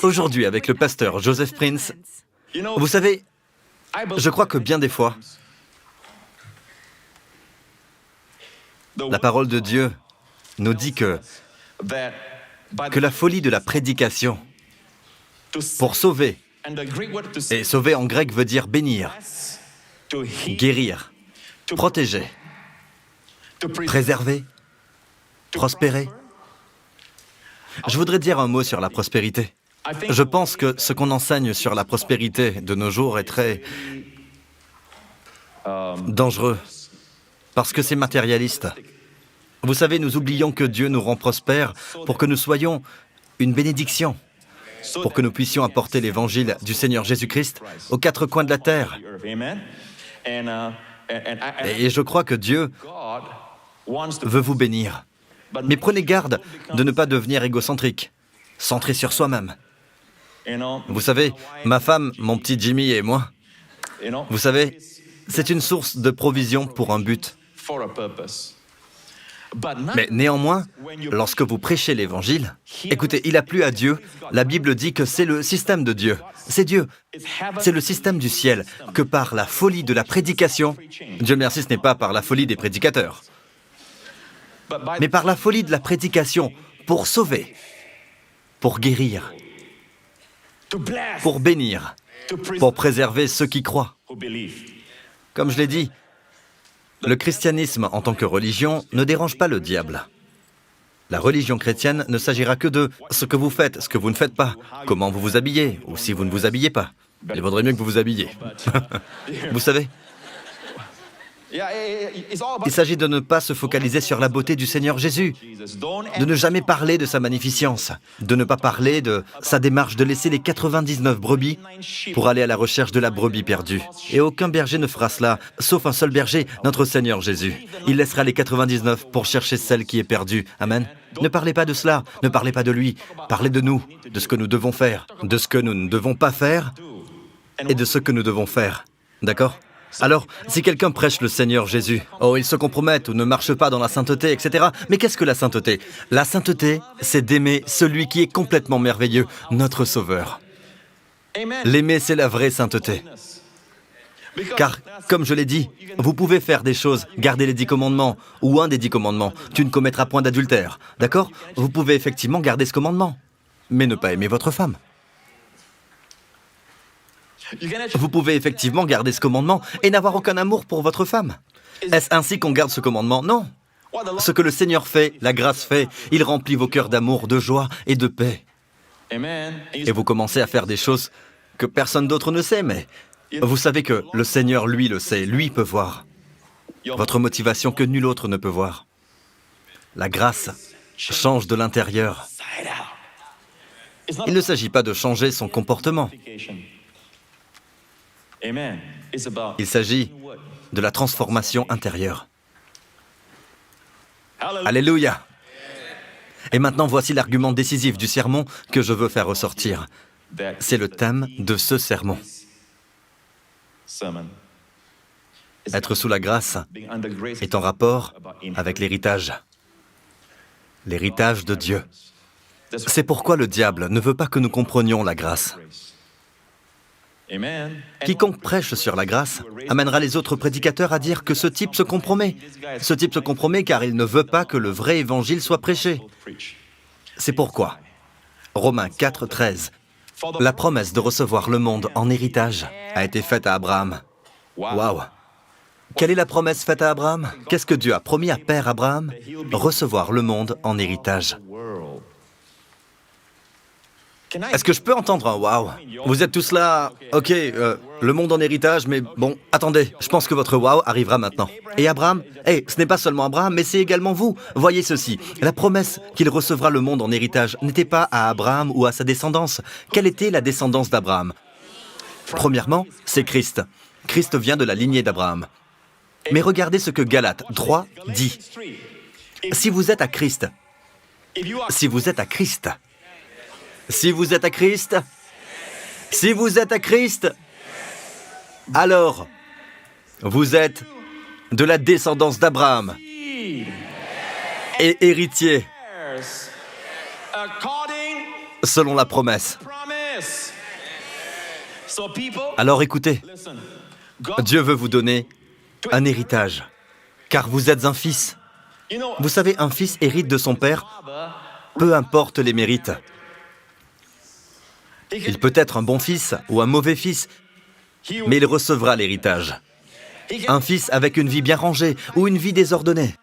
Aujourd'hui, avec le pasteur Joseph Prince, vous savez, je crois que bien des fois, la parole de Dieu nous dit que la folie de la prédication pour sauver, et sauver en grec veut dire bénir, guérir, protéger, préserver, prospérer. Je voudrais dire un mot sur la prospérité. Je pense que ce qu'on enseigne sur la prospérité de nos jours est très dangereux, parce que c'est matérialiste. Vous savez, nous oublions que Dieu nous rend prospères pour que nous soyons une bénédiction, pour que nous puissions apporter l'évangile du Seigneur Jésus-Christ aux quatre coins de la terre. Et je crois que Dieu veut vous bénir. Mais prenez garde de ne pas devenir égocentrique, centré sur soi-même. Vous savez, ma femme, mon petit Jimmy et moi, vous savez, c'est une source de provision pour un but. Mais néanmoins, lorsque vous prêchez l'Évangile, écoutez, il a plu à Dieu, la Bible dit que c'est le système de Dieu. C'est Dieu. C'est le système du ciel, que par la folie de la prédication, Dieu merci, ce n'est pas par la folie des prédicateurs, mais par la folie de la prédication pour sauver, pour guérir, pour bénir, pour préserver ceux qui croient. Comme je l'ai dit, le christianisme en tant que religion ne dérange pas le diable. La religion chrétienne ne s'agira que de ce que vous faites, ce que vous ne faites pas, comment vous vous habillez, ou si vous ne vous habillez pas. Il vaudrait mieux que vous vous habilliez. Vous savez, il s'agit de ne pas se focaliser sur la beauté du Seigneur Jésus, de ne jamais parler de sa magnificence, de ne pas parler de sa démarche de laisser les 99 brebis pour aller à la recherche de la brebis perdue. Et aucun berger ne fera cela, sauf un seul berger, notre Seigneur Jésus. Il laissera les 99 pour chercher celle qui est perdue. Amen. Ne parlez pas de cela, ne parlez pas de lui, parlez de nous, de ce que nous devons faire, de ce que nous ne devons pas faire et de ce que nous devons faire. D'accord ? Alors, si quelqu'un prêche le Seigneur Jésus, il se compromet ou ne marche pas dans la sainteté, etc. Mais qu'est-ce que la sainteté ? La sainteté, c'est d'aimer celui qui est complètement merveilleux, notre Sauveur. L'aimer, c'est la vraie sainteté. Car, comme je l'ai dit, vous pouvez faire des choses, garder les 10 commandements, ou un des 10 commandements. Tu ne commettras point d'adultère, d'accord ? Vous pouvez effectivement garder ce commandement, mais ne pas aimer votre femme. Vous pouvez effectivement garder ce commandement et n'avoir aucun amour pour votre femme. Est-ce ainsi qu'on garde ce commandement ? Non. Ce que le Seigneur fait, la grâce fait, il remplit vos cœurs d'amour, de joie et de paix. Et vous commencez à faire des choses que personne d'autre ne sait, mais vous savez que le Seigneur, lui, le sait, lui peut voir. Votre motivation que nul autre ne peut voir. La grâce change de l'intérieur. Il ne s'agit pas de changer son comportement. Il s'agit de la transformation intérieure. Alléluia. Et maintenant, voici l'argument décisif du sermon que je veux faire ressortir. C'est le thème de ce sermon. Être sous la grâce est en rapport avec l'héritage. L'héritage de Dieu. C'est pourquoi le diable ne veut pas que nous comprenions la grâce. Quiconque prêche sur la grâce amènera les autres prédicateurs à dire que ce type se compromet. Ce type se compromet car il ne veut pas que le vrai évangile soit prêché. C'est pourquoi, Romains 4, 13, la promesse de recevoir le monde en héritage a été faite à Abraham. Waouh! Quelle est la promesse faite à Abraham? Qu'est-ce que Dieu a promis à Père Abraham? Recevoir le monde en héritage. Est-ce que je peux entendre un « wow » ? Vous êtes tous là, ok, le monde en héritage, mais bon, attendez, je pense que votre « wow » arrivera maintenant. Et Abraham, ce n'est pas seulement Abraham, mais c'est également vous. Voyez ceci, la promesse qu'il recevra le monde en héritage n'était pas à Abraham ou à sa descendance. Quelle était la descendance d'Abraham? Premièrement, c'est Christ. Christ vient de la lignée d'Abraham. Mais regardez ce que Galates 3 dit. Si vous êtes à Christ, si vous êtes à Christ, si vous êtes à Christ, si vous êtes à Christ, alors vous êtes de la descendance d'Abraham et héritier selon la promesse. Alors écoutez, Dieu veut vous donner un héritage, car vous êtes un fils. Vous savez, un fils hérite de son père, peu importe les mérites. Il peut être un bon fils ou un mauvais fils, mais il recevra l'héritage. Un fils avec une vie bien rangée ou une vie désordonnée.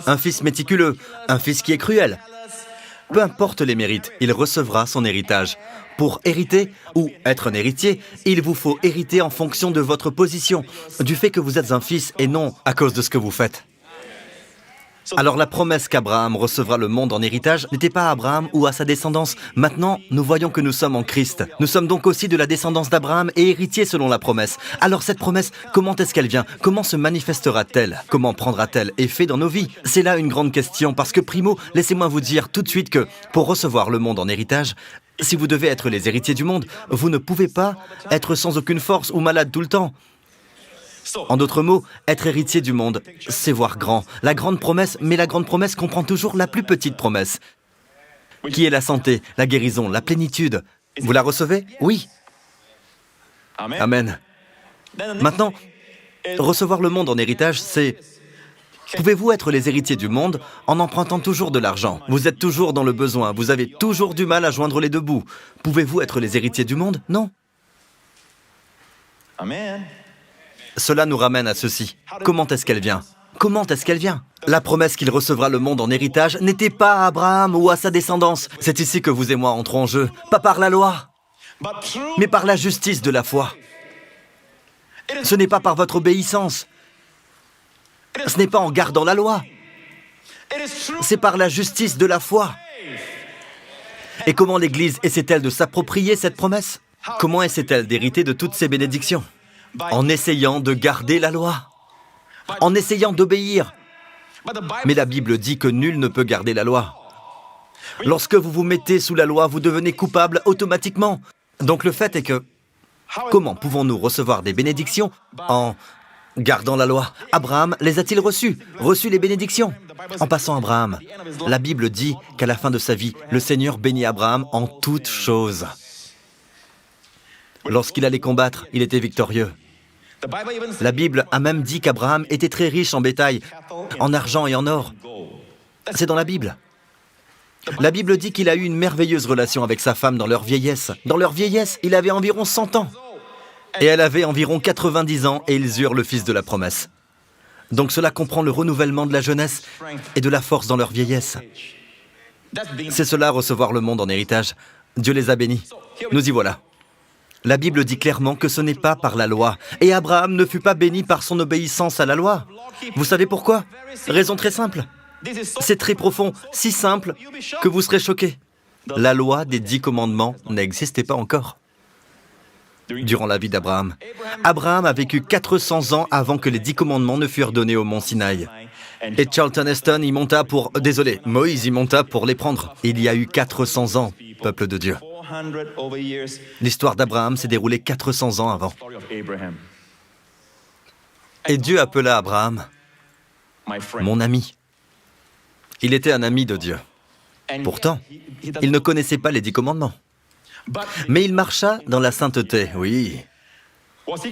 Un fils méticuleux, un fils qui est cruel. Peu importe les mérites, il recevra son héritage. Pour hériter ou être un héritier, il vous faut hériter en fonction de votre position, du fait que vous êtes un fils et non à cause de ce que vous faites. Alors la promesse qu'Abraham recevra le monde en héritage n'était pas à Abraham ou à sa descendance. Maintenant, nous voyons que nous sommes en Christ. Nous sommes donc aussi de la descendance d'Abraham et héritiers selon la promesse. Alors cette promesse, comment est-ce qu'elle vient? Comment se manifestera-t-elle? Comment prendra-t-elle effet dans nos vies? C'est là une grande question parce que primo, laissez-moi vous dire tout de suite que pour recevoir le monde en héritage, si vous devez être les héritiers du monde, vous ne pouvez pas être sans aucune force ou malade tout le temps. En d'autres mots, être héritier du monde, c'est voir grand. La grande promesse, mais la grande promesse comprend toujours la plus petite promesse, qui est la santé, la guérison, la plénitude. Vous la recevez? Oui. Amen. Maintenant, recevoir le monde en héritage, c'est... Pouvez-vous être les héritiers du monde en empruntant toujours de l'argent? Vous êtes toujours dans le besoin, vous avez toujours du mal à joindre les deux bouts. Pouvez-vous être les héritiers du monde? Non. Amen. Cela nous ramène à ceci. Comment est-ce qu'elle vient? Comment est-ce qu'elle vient? La promesse qu'il recevra le monde en héritage n'était pas à Abraham ou à sa descendance. C'est ici que vous et moi entrons en jeu. Pas par la loi, mais par la justice de la foi. Ce n'est pas par votre obéissance. Ce n'est pas en gardant la loi. C'est par la justice de la foi. Et comment l'Église essaie-t-elle de s'approprier cette promesse? Comment essaie-t-elle d'hériter de toutes ces bénédictions? En essayant de garder la loi, en essayant d'obéir. Mais la Bible dit que nul ne peut garder la loi. Lorsque vous vous mettez sous la loi, vous devenez coupable automatiquement. Donc le fait est que, comment pouvons-nous recevoir des bénédictions en gardant la loi? Abraham les a-t-il reçues? Reçu les bénédictions? En passant Abraham, la Bible dit qu'à la fin de sa vie, le Seigneur bénit Abraham en toutes choses. Lorsqu'il allait combattre, il était victorieux. La Bible a même dit qu'Abraham était très riche en bétail, en argent et en or. C'est dans la Bible. La Bible dit qu'il a eu une merveilleuse relation avec sa femme dans leur vieillesse. Dans leur vieillesse, il avait environ 100 ans. Et elle avait environ 90 ans et ils eurent le fils de la promesse. Donc cela comprend le renouvellement de la jeunesse et de la force dans leur vieillesse. C'est cela, recevoir le monde en héritage. Dieu les a bénis. Nous y voilà. La Bible dit clairement que ce n'est pas par la loi. Et Abraham ne fut pas béni par son obéissance à la loi. Vous savez pourquoi? Raison très simple. C'est très profond, si simple que vous serez choqués. La loi des 10 commandements n'existait pas encore. Durant la vie d'Abraham, Abraham a vécu 400 ans avant que les 10 commandements ne furent donnés au mont Sinaï. Et Charlton Heston y monta pour... Désolé, Moïse y monta pour les prendre. Il y a eu 400 ans, peuple de Dieu. L'histoire d'Abraham s'est déroulée 400 ans avant. Et Dieu appela Abraham mon ami. Il était un ami de Dieu. Pourtant, il ne connaissait pas les 10 commandements. Mais il marcha dans la sainteté, oui.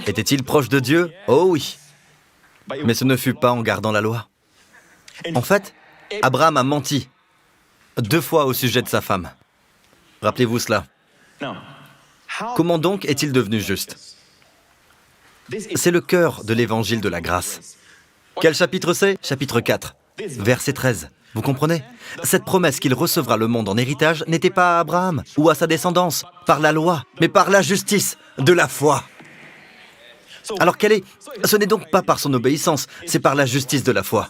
Était-il proche de Dieu? Oh oui. Mais ce ne fut pas en gardant la loi. En fait, Abraham a menti 2 fois au sujet de sa femme. Rappelez-vous cela. Comment donc est-il devenu juste? C'est le cœur de l'évangile de la grâce. Quel chapitre c'est? Chapitre 4, verset 13. Vous comprenez? Cette promesse qu'il recevra le monde en héritage n'était pas à Abraham ou à sa descendance, par la loi, mais par la justice de la foi. Alors quelle est? Ce n'est donc pas par son obéissance, c'est par la justice de la foi.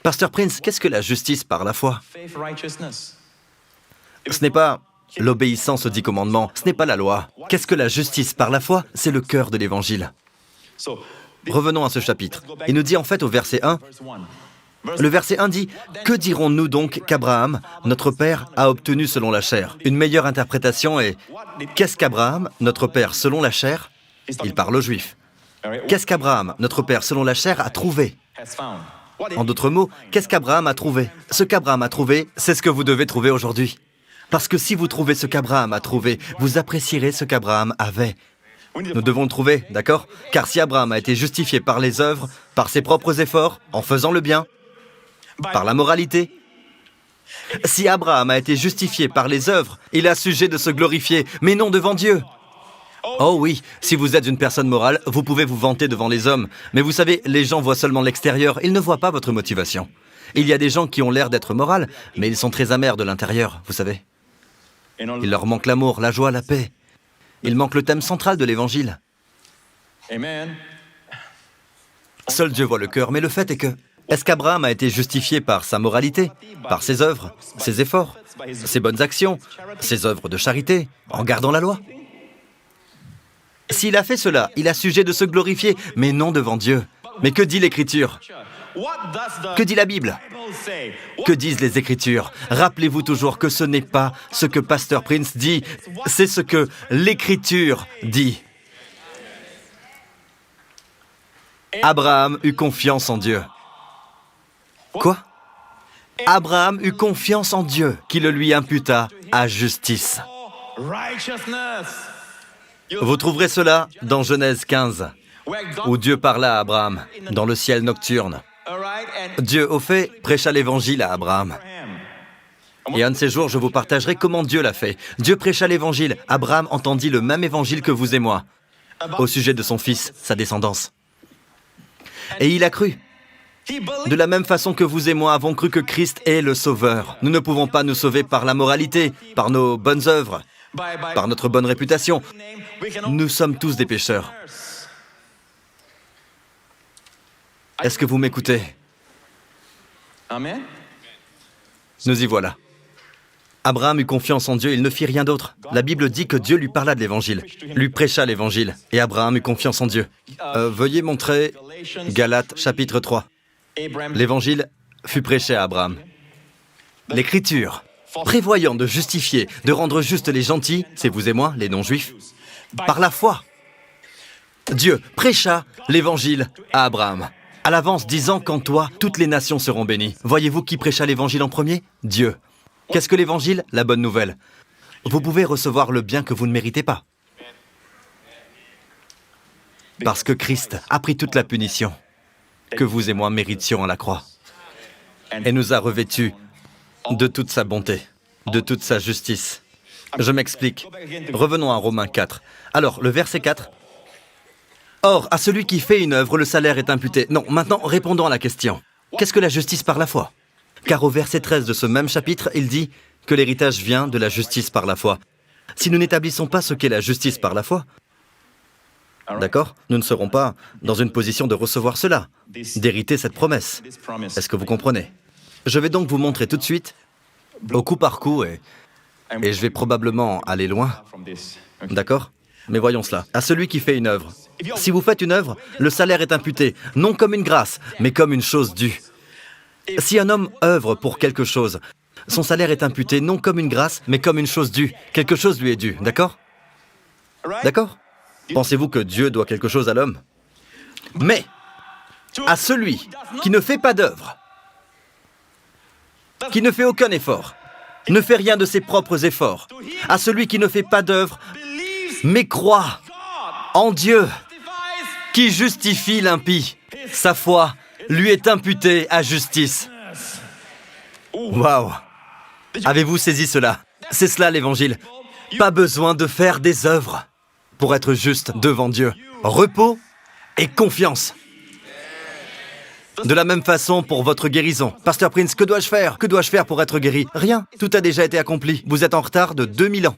Pasteur Prince, qu'est-ce que la justice par la foi? Ce n'est pas l'obéissance aux 10 commandements, ce n'est pas la loi. Qu'est-ce que la justice par la foi? C'est le cœur de l'évangile. Revenons à ce chapitre. Il nous dit en fait au verset 1, le verset 1 dit « Que dirons-nous donc qu'Abraham, notre père, a obtenu selon la chair ?» Une meilleure interprétation est « Qu'est-ce qu'Abraham, notre père, selon la chair ?» Il parle aux Juifs. Qu'est-ce qu'Abraham, notre père, selon la chair, a trouvé? En d'autres mots, qu'est-ce qu'Abraham a trouvé? Ce qu'Abraham a trouvé, c'est ce que vous devez trouver aujourd'hui. Parce que si vous trouvez ce qu'Abraham a trouvé, vous apprécierez ce qu'Abraham avait. Nous devons le trouver, d'accord? Car si Abraham a été justifié par les œuvres, par ses propres efforts, en faisant le bien, par la moralité, si Abraham a été justifié par les œuvres, il a sujet de se glorifier, mais non devant Dieu. Oh oui, si vous êtes une personne morale, vous pouvez vous vanter devant les hommes. Mais vous savez, les gens voient seulement l'extérieur, ils ne voient pas votre motivation. Il y a des gens qui ont l'air d'être moraux, mais ils sont très amers de l'intérieur, vous savez. Il leur manque l'amour, la joie, la paix. Il manque le thème central de l'Évangile. Seul Dieu voit le cœur, mais le fait est que... Est-ce qu'Abraham a été justifié par sa moralité, par ses œuvres, ses efforts, ses bonnes actions, ses œuvres de charité, en gardant la loi? S'il a fait cela, il a sujet de se glorifier, mais non devant Dieu. Mais que dit l'Écriture? Que dit la Bible? Que disent les Écritures? Rappelez-vous toujours que ce n'est pas ce que Pasteur Prince dit, c'est ce que l'Écriture dit. Abraham eut confiance en Dieu. Quoi? Abraham eut confiance en Dieu, qui le lui imputa à justice. Vous trouverez cela dans Genèse 15, où Dieu parla à Abraham, dans le ciel nocturne. Dieu, au fait, prêcha l'évangile à Abraham. Et un de ces jours, je vous partagerai comment Dieu l'a fait. Dieu prêcha l'évangile. Abraham entendit le même évangile que vous et moi, au sujet de son fils, sa descendance. Et il a cru. De la même façon que vous et moi avons cru que Christ est le Sauveur. Nous ne pouvons pas nous sauver par la moralité, par nos bonnes œuvres, par notre bonne réputation. Nous sommes tous des pécheurs. Est-ce que vous m'écoutez? Nous y voilà. Abraham eut confiance en Dieu, il ne fit rien d'autre. La Bible dit que Dieu lui parla de l'Évangile, lui prêcha l'Évangile, et Abraham eut confiance en Dieu. Veuillez montrer Galates chapitre 3. L'Évangile fut prêché à Abraham. L'Écriture, prévoyant de justifier, de rendre justes les gentils, c'est vous et moi, les non-juifs, par la foi. Dieu prêcha l'Évangile à Abraham, à l'avance disant qu'en toi, toutes les nations seront bénies. Voyez-vous qui prêcha l'Évangile en premier? Dieu. Qu'est-ce que l'Évangile? La bonne nouvelle. Vous pouvez recevoir le bien que vous ne méritez pas. Parce que Christ a pris toute la punition que vous et moi méritions à la croix et nous a revêtus de toute sa bonté, de toute sa justice. Je m'explique. Revenons à Romains 4. Alors, le verset 4. Or, à celui qui fait une œuvre, le salaire est imputé. Non, maintenant, répondons à la question. Qu'est-ce que la justice par la foi? Car au verset 13 de ce même chapitre, il dit que l'héritage vient de la justice par la foi. Si nous n'établissons pas ce qu'est la justice par la foi, d'accord, nous ne serons pas dans une position de recevoir cela, d'hériter cette promesse. Est-ce que vous comprenez? Je vais donc vous montrer tout de suite, au coup par coup, et je vais probablement aller loin, d'accord? Mais voyons cela. À celui qui fait une œuvre. Si vous faites une œuvre, le salaire est imputé, non comme une grâce, mais comme une chose due. Si un homme œuvre pour quelque chose, son salaire est imputé non comme une grâce, mais comme une chose due. Quelque chose lui est dû, d'accord? D'accord? Pensez-vous que Dieu doit quelque chose à l'homme? Mais à celui qui ne fait pas d'œuvre, qui ne fait aucun effort, ne fait rien de ses propres efforts, à celui qui ne fait pas d'œuvre, mais croit en Dieu, qui justifie l'impie, sa foi lui est imputée à justice. Waouh! Avez-vous saisi cela? C'est cela l'Évangile. Pas besoin de faire des œuvres pour être juste devant Dieu. Repos et confiance. De la même façon pour votre guérison. Pasteur Prince, que dois-je faire? Que dois-je faire pour être guéri? Rien. Tout a déjà été accompli. Vous êtes en retard de 2000 ans.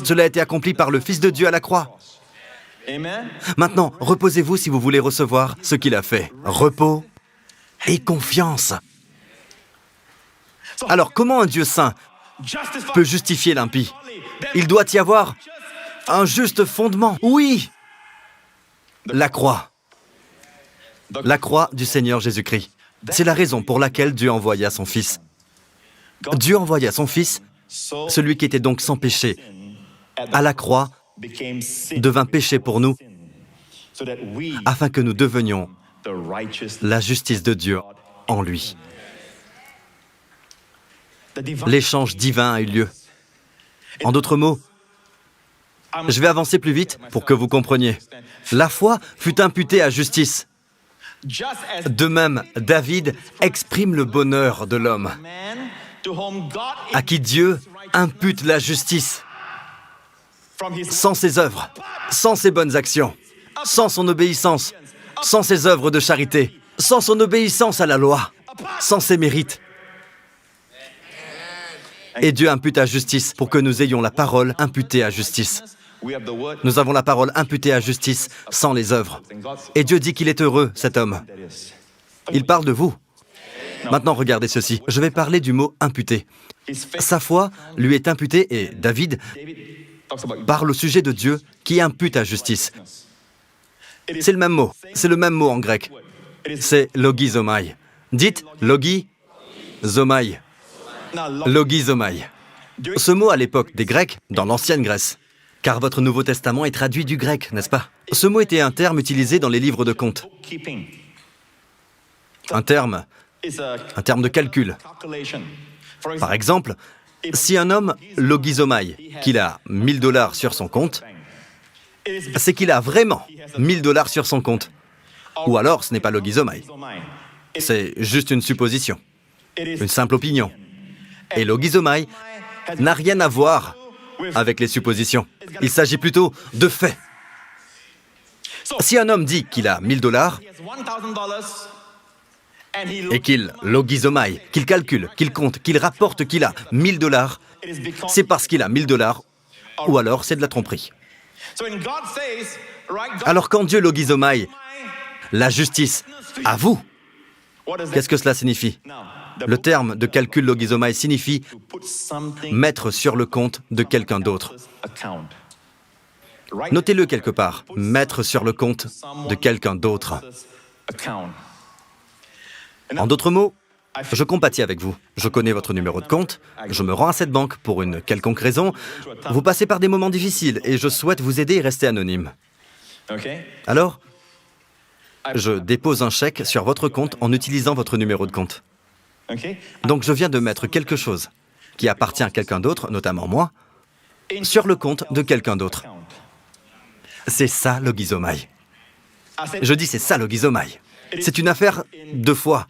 Cela a été accompli par le Fils de Dieu à la croix. Maintenant, reposez-vous si vous voulez recevoir ce qu'il a fait. Repos et confiance. Alors, comment un Dieu saint peut justifier l'impie? Il doit y avoir un juste fondement. Oui! La croix. La croix du Seigneur Jésus-Christ. C'est la raison pour laquelle Dieu envoya son Fils. Dieu envoya son Fils, celui qui était donc sans péché, à la croix, devint péché pour nous, afin que nous devenions la justice de Dieu en lui. l'échange divin a eu lieu. En d'autres mots, je vais avancer plus vite pour que vous compreniez. La foi fut imputée à justice. De même, David exprime le bonheur de l'homme, à qui Dieu impute la justice, sans ses œuvres, sans ses bonnes actions, sans son obéissance, sans ses œuvres de charité, sans son obéissance à la loi, sans ses mérites. Et Dieu impute à justice pour que nous ayons la parole imputée à justice. Nous avons la parole imputée à justice sans les œuvres. Et Dieu dit qu'il est heureux, cet homme. Il parle de vous. Maintenant, regardez ceci. Je vais parler du mot « imputé ». Sa foi lui est imputée et David parle au sujet de Dieu qui impute à justice. C'est le même mot. C'est le même mot en grec. C'est « logizomai ». Dites « logizomai ». Logizomai. Ce mot à l'époque des Grecs, dans l'ancienne Grèce, car votre Nouveau Testament est traduit du grec, n'est-ce pas? Ce mot était un terme utilisé dans les livres de comptes. Un terme de calcul. Par exemple, si un homme logizomai, qu'il a $1000 sur son compte, c'est qu'il a vraiment $1000 sur son compte. Ou alors, ce n'est pas logizomai. C'est juste une supposition, une simple opinion. Et logizomai n'a rien à voir avec les suppositions. Il s'agit plutôt de faits. Si un homme dit qu'il a $1000 et qu'il logizomai, qu'il calcule, qu'il compte, qu'il rapporte qu'il a $1000, c'est parce qu'il a $1000 ou alors c'est de la tromperie. Alors quand Dieu logizomai, la justice, à vous, qu'est-ce que cela signifie? Le terme de calcul logizomai signifie mettre sur le compte de quelqu'un d'autre. Notez-le quelque part, mettre sur le compte de quelqu'un d'autre. En d'autres mots, je compatis avec vous. Je connais votre numéro de compte, je me rends à cette banque pour une quelconque raison. Vous passez par des moments difficiles et je souhaite vous aider et rester anonyme. Alors, je dépose un chèque sur votre compte en utilisant votre numéro de compte. Donc je viens de mettre quelque chose qui appartient à quelqu'un d'autre, notamment moi, sur le compte de quelqu'un d'autre. C'est ça logizomai. Je dis c'est ça logizomai. C'est une affaire de foi.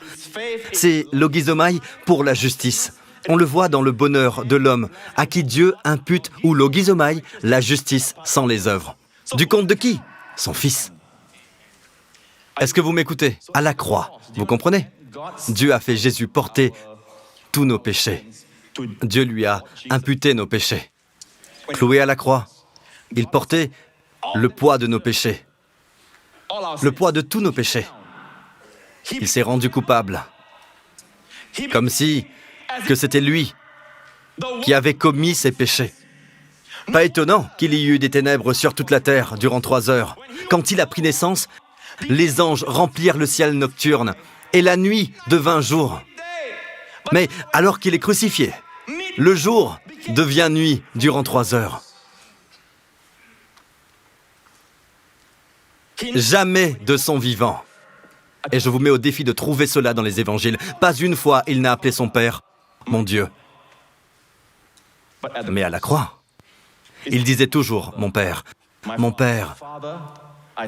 C'est logizomai pour la justice. On le voit dans le bonheur de l'homme à qui Dieu impute ou logizomai la justice sans les œuvres. Du compte de qui? Son fils. Est-ce que vous m'écoutez? À la croix, vous comprenez? Dieu a fait Jésus porter tous nos péchés. Dieu lui a imputé nos péchés. Cloué à la croix, il portait le poids de nos péchés, le poids de tous nos péchés. Il s'est rendu coupable, comme si que c'était lui qui avait commis ces péchés. Pas étonnant qu'il y eut des ténèbres sur toute la terre durant 3 heures. Quand il a pris naissance, les anges remplirent le ciel nocturne et la nuit devint jour. Mais alors qu'il est crucifié, le jour devient nuit durant 3 heures. Jamais de son vivant. Et je vous mets au défi de trouver cela dans les évangiles. Pas une fois il n'a appelé son Père « mon Dieu ». Mais à la croix, il disait toujours « mon Père, mon Père ».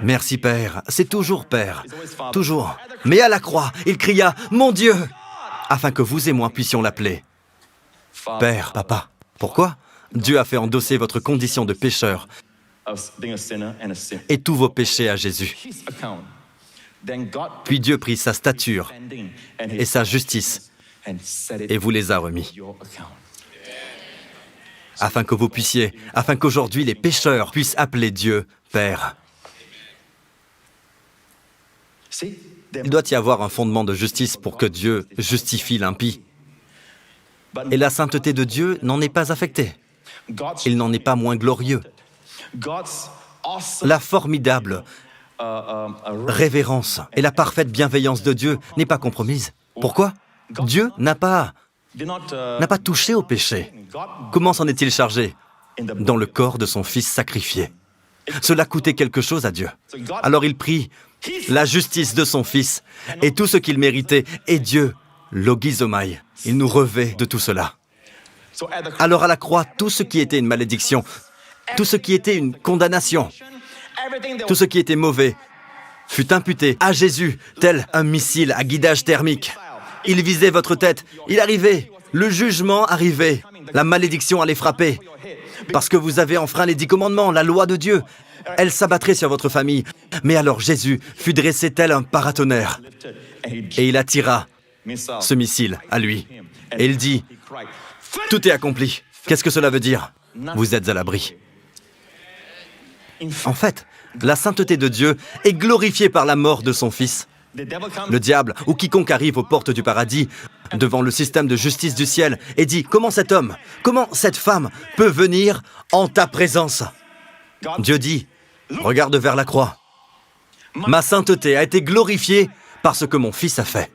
Merci Père, c'est toujours Père, toujours. Mais à la croix, il cria « Mon Dieu !» afin que vous et moi puissions l'appeler Père, Papa. Pourquoi? Dieu a fait endosser votre condition de pécheur et tous vos péchés à Jésus. Puis Dieu prit sa stature et sa justice et vous les a remis. Afin que vous puissiez, afin qu'aujourd'hui les pécheurs puissent appeler Dieu Père. Il doit y avoir un fondement de justice pour que Dieu justifie l'impie. Et la sainteté de Dieu n'en est pas affectée. Il n'en est pas moins glorieux. La formidable révérence et la parfaite bienveillance de Dieu n'est pas compromise. Pourquoi? Dieu n'a pas touché au péché. Comment s'en est-il chargé? Dans le corps de son Fils sacrifié. Cela coûtait quelque chose à Dieu. Alors il prit la justice de son Fils et tout ce qu'il méritait, et Dieu, logizomai, il nous revêt de tout cela. Alors à la croix, tout ce qui était une malédiction, tout ce qui était une condamnation, tout ce qui était mauvais, fut imputé à Jésus, tel un missile à guidage thermique. Il visait votre tête, il arrivait, le jugement arrivait, la malédiction allait frapper. Parce que vous avez enfreint les 10 commandements, la loi de Dieu. Elle s'abattrait sur votre famille. Mais alors Jésus fut dressé tel un paratonnerre. Et il attira ce missile à lui. Et il dit, « Tout est accompli. » Qu'est-ce que cela veut dire? Vous êtes à l'abri. En fait, la sainteté de Dieu est glorifiée par la mort de son Fils. Le diable ou quiconque arrive aux portes du paradis, devant le système de justice du ciel, et dit « Comment cet homme, comment cette femme peut venir en ta présence ?» Dieu dit « Regarde vers la croix. Ma sainteté a été glorifiée par ce que mon Fils a fait.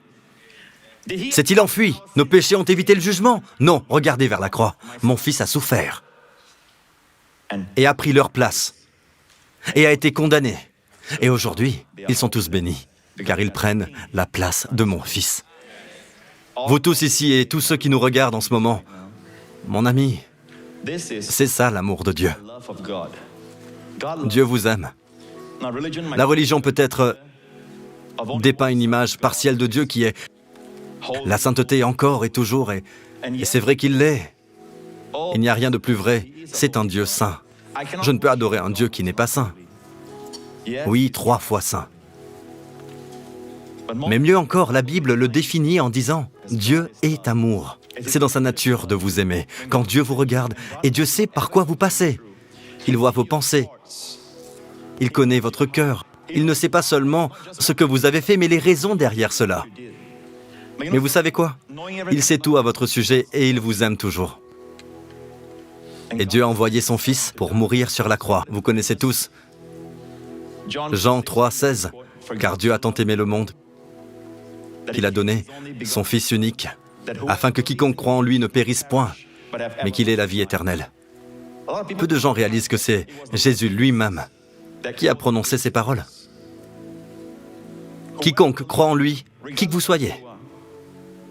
S'est-il enfui? Nos péchés ont évité le jugement? Non, regardez vers la croix. Mon Fils a souffert et a pris leur place et a été condamné. Et aujourd'hui, ils sont tous bénis, car ils prennent la place de mon Fils. Vous tous ici et tous ceux qui nous regardent en ce moment, mon ami, c'est ça l'amour de Dieu. Dieu vous aime. La religion peut-être dépeint une image partielle de Dieu qui est la sainteté encore et toujours, et c'est vrai qu'il l'est. Il n'y a rien de plus vrai, c'est un Dieu saint. Je ne peux adorer un Dieu qui n'est pas saint. Oui, 3 fois saint. Mais mieux encore, la Bible le définit en disant « Dieu est amour ». C'est dans sa nature de vous aimer. Quand Dieu vous regarde, et Dieu sait par quoi vous passez. Il voit vos pensées. Il connaît votre cœur. Il ne sait pas seulement ce que vous avez fait, mais les raisons derrière cela. Mais vous savez quoi? Il sait tout à votre sujet et il vous aime toujours. Et Dieu a envoyé son Fils pour mourir sur la croix. Vous connaissez tous Jean 3, 16. Car Dieu a tant aimé le monde qu'il a donné son Fils unique, afin que quiconque croit en lui ne périsse point, mais qu'il ait la vie éternelle. Peu de gens réalisent que c'est Jésus lui-même qui a prononcé ces paroles. Quiconque croit en lui, qui que vous soyez,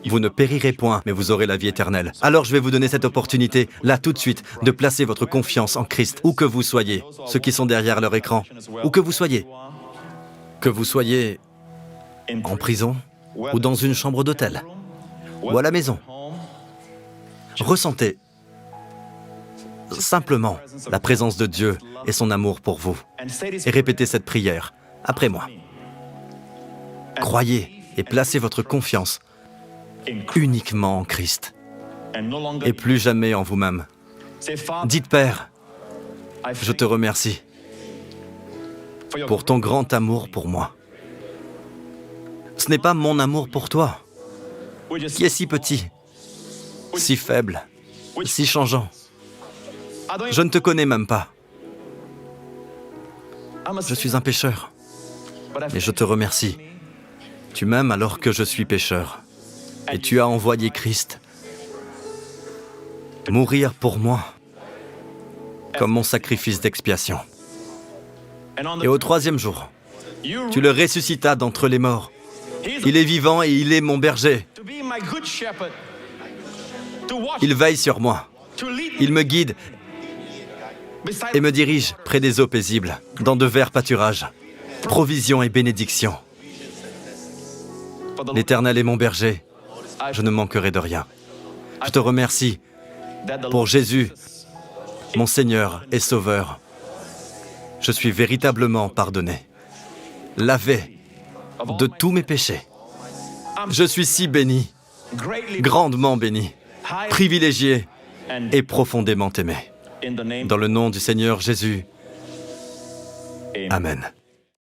vous ne périrez point, mais vous aurez la vie éternelle. Alors je vais vous donner cette opportunité, là tout de suite, de placer votre confiance en Christ, où que vous soyez, ceux qui sont derrière leur écran, où que vous soyez en prison, ou dans une chambre d'hôtel, ou à la maison. Ressentez simplement la présence de Dieu et son amour pour vous. Et répétez cette prière après moi. Croyez et placez votre confiance uniquement en Christ et plus jamais en vous-même. Dites, Père, je te remercie pour ton grand amour pour moi. Ce n'est pas mon amour pour toi, qui est si petit, si faible, si changeant. Je ne te connais même pas. Je suis un pécheur, et je te remercie. Tu m'aimes alors que je suis pécheur, et tu as envoyé Christ mourir pour moi, comme mon sacrifice d'expiation. Et au 3e jour, tu le ressuscitas d'entre les morts. Il est vivant et il est mon berger. Il veille sur moi. Il me guide et me dirige près des eaux paisibles, dans de verts pâturages, provision et bénédiction. L'Éternel est mon berger, je ne manquerai de rien. Je te remercie pour Jésus, mon Seigneur et Sauveur. Je suis véritablement pardonné, lavé de tous mes péchés. Je suis si béni, grandement béni, privilégié et profondément aimé. Dans le nom du Seigneur Jésus. Amen.